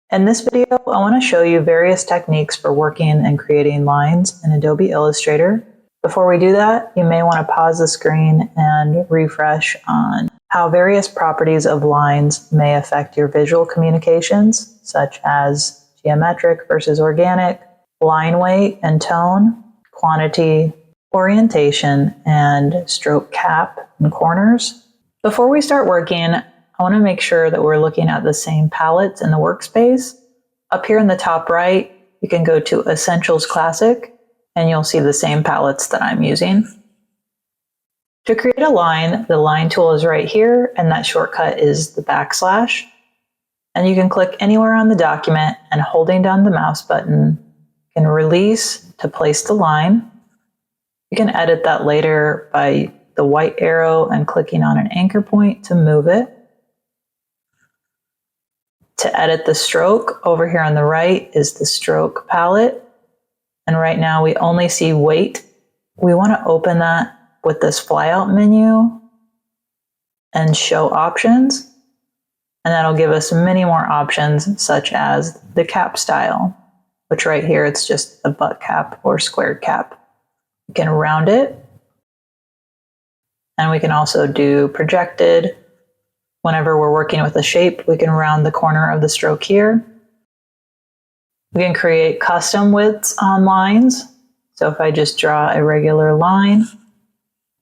In this video, I want to show you various techniques for working and creating lines in Adobe Illustrator. Before we do that, you may want to pause the screen and refresh on how various properties of lines may affect your visual communications, such as geometric versus organic, line weight and tone, quantity, orientation, and stroke cap and corners. Before we start working, I want to make sure that we're looking at the same palettes in the workspace. Up here in the top right, you can go to Essentials Classic, and you'll see the same palettes that I'm using. To create a line, the line tool is right here, and that shortcut is the backslash. And you can click anywhere on the document, and holding down the mouse button, you can release to place the line. You can edit that later by the white arrow and clicking on an anchor point to move it. To edit the stroke, over here on the right is the stroke palette. And right now we only see weight. We want to open that with this flyout menu and show options. And that'll give us many more options, such as the cap style, which right here it's just a butt cap or squared cap. We can round it. And we can also do projected. Whenever we're working with a shape, we can round the corner of the stroke here. We can create custom widths on lines. So if I just draw a regular line,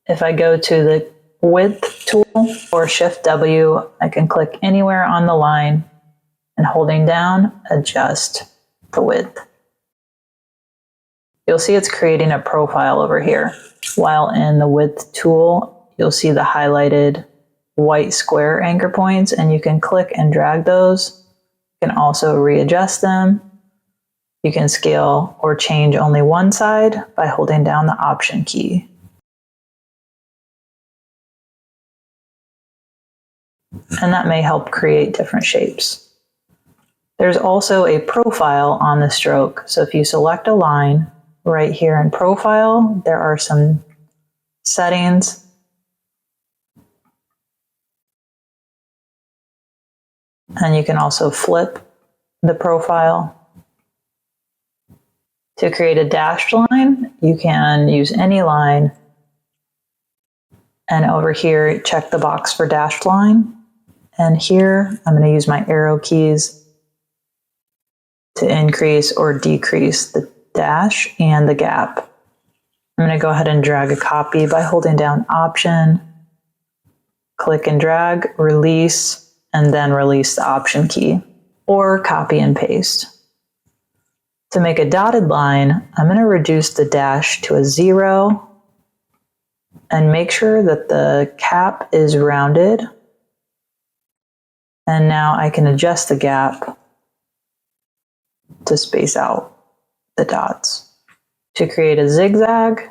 if I go to the width tool or Shift W, I can click anywhere on the line and holding down, adjust the width. You'll see it's creating a profile over here. While in the width tool, you'll see the highlighted white square anchor points, and you can click and drag those. You can also readjust them. You can scale or change only one side by holding down the Option key. And that may help create different shapes. There's also a profile on the stroke. So if you select a line right here in Profile, there are some settings. And you can also flip the profile. To create a dashed line, you can use any line. And over here, check the box for dashed line. And here, I'm going to use my arrow keys to increase or decrease the dash and the gap. I'm going to go ahead and drag a copy by holding down Option, click and drag, release, and then release the Option key, or copy and paste. To make a dotted line, I'm going to reduce the dash to a 0 and make sure that the cap is rounded. And now I can adjust the gap to space out the dots. To create a zigzag,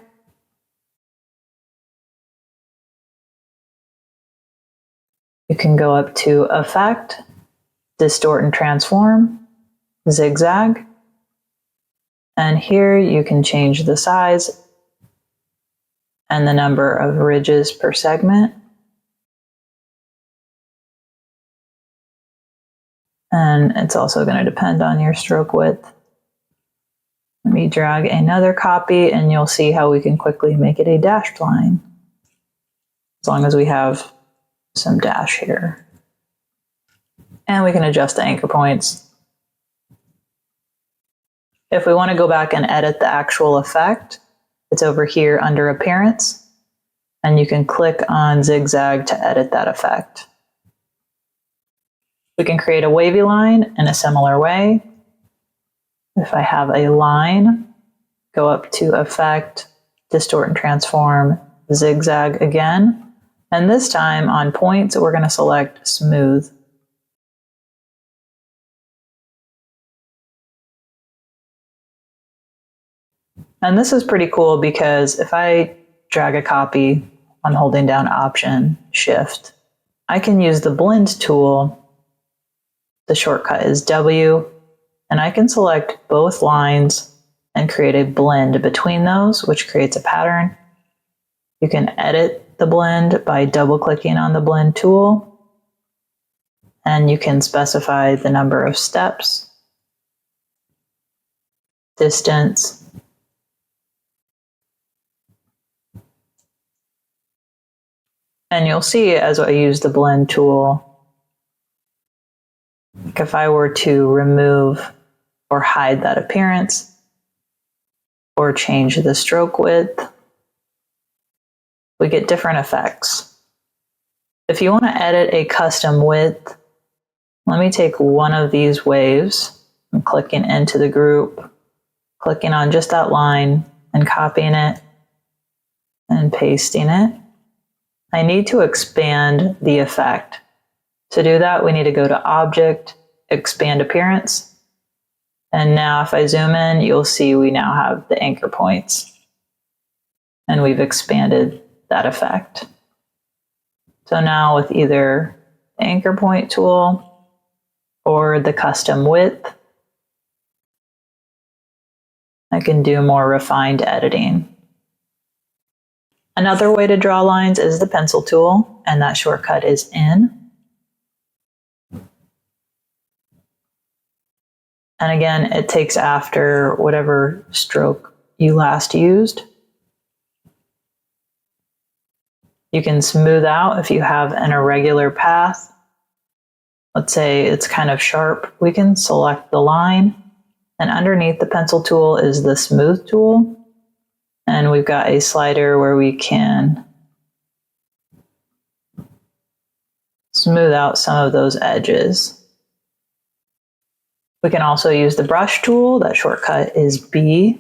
you can go up to Effect, Distort and Transform, Zigzag. And here you can change the size and the number of ridges per segment. And it's also going to depend on your stroke width. Let me drag another copy and you'll see how we can quickly make it a dashed line, as long as we have some dash here. And we can adjust the anchor points. If we want to go back and edit the actual effect, it's over here under Appearance, and you can click on Zigzag to edit that effect. We can create a wavy line in a similar way. If I have a line, go up to Effect, Distort and Transform, Zigzag again. And this time on points, we're going to select Smooth. And this is pretty cool because if I drag a copy on holding down Option, Shift, I can use the Blend tool. The shortcut is W, and I can select both lines and create a blend between those, which creates a pattern. You can edit the blend by double-clicking on the Blend tool. And you can specify the number of steps, distance, and you'll see as I use the blend tool, like if I were to remove or hide that appearance or change the stroke width, we get different effects. If you want to edit a custom width, let me take one of these waves. I'm clicking into the group, clicking on just that line and copying it and pasting it. I need to expand the effect. To do that, we need to go to Object, Expand Appearance. And now if I zoom in, you'll see we now have the anchor points. And we've expanded that effect. So now with either the anchor point tool or the custom width, I can do more refined editing. Another way to draw lines is the pencil tool, and that shortcut is N. And again, it takes after whatever stroke you last used. You can smooth out if you have an irregular path. Let's say it's kind of sharp. We can select the line, and underneath the pencil tool is the smooth tool. And we've got a slider where we can smooth out some of those edges. We can also use the brush tool. That shortcut is B.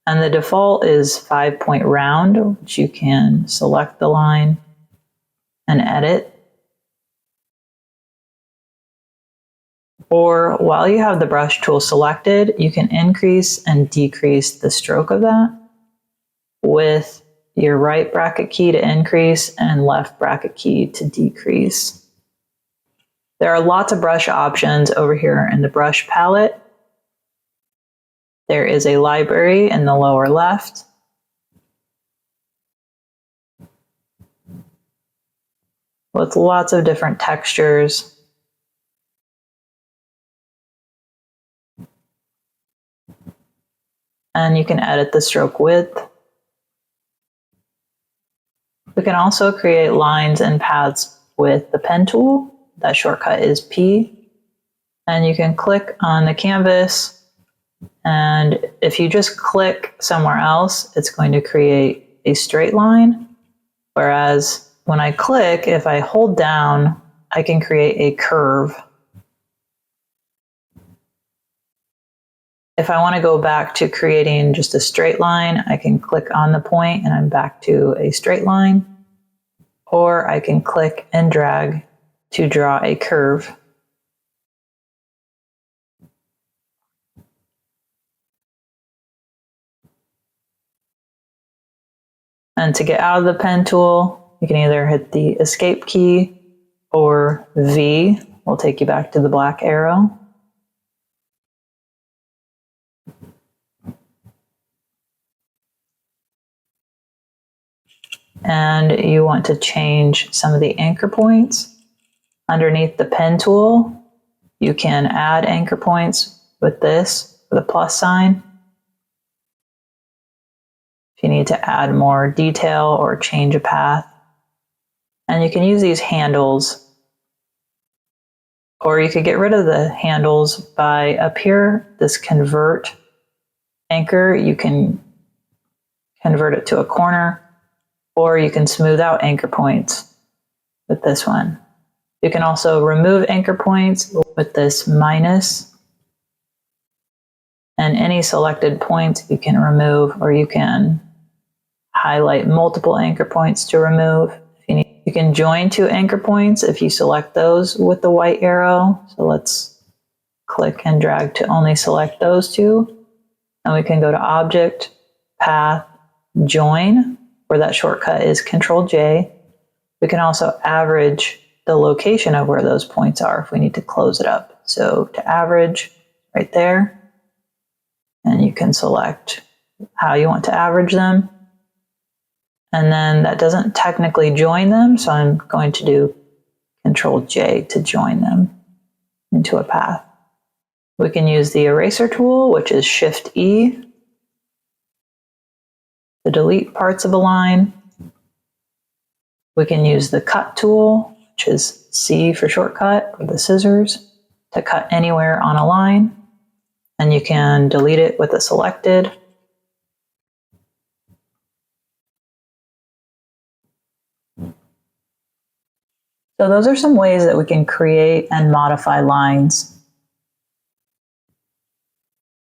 And the default is 5-point round, which you can select the line and edit. Or while you have the brush tool selected, you can increase and decrease the stroke of that with your right bracket key to increase and left bracket key to decrease. There are lots of brush options over here in the brush palette. There is a library in the lower left. With lots of different textures. And you can edit the stroke width. We can also create lines and paths with the pen tool. That shortcut is P. And you can click on the canvas, and if you just click somewhere else, it's going to create a straight line. Whereas when I click, if I hold down, I can create a curve. If I want to go back to creating just a straight line, I can click on the point and I'm back to a straight line. Or I can click and drag to draw a curve. And to get out of the pen tool, you can either hit the escape key or V will take you back to the black arrow. And you want to change some of the anchor points. Underneath the pen tool, you can add anchor points with this, with a plus sign. If you need to add more detail or change a path. And you can use these handles, or you could get rid of the handles by up here, this convert anchor. You can convert it to a corner, or you can smooth out anchor points with this one. You can also remove anchor points with this minus, and any selected points you can remove, or you can highlight multiple anchor points to remove. If you need, you can join two anchor points if you select those with the white arrow. So let's click and drag to only select those two. And we can go to Object, Path, Join, where that shortcut is Control-J. We can also average the location of where those points are if we need to close it up. So to average, right there. And you can select how you want to average them. And then that doesn't technically join them, so I'm going to do Control J to join them into a path. We can use the eraser tool, which is Shift E, to delete parts of a line. We can use the cut tool, which is C for shortcut, or the scissors, to cut anywhere on a line. And you can delete it with a selected. So those are some ways that we can create and modify lines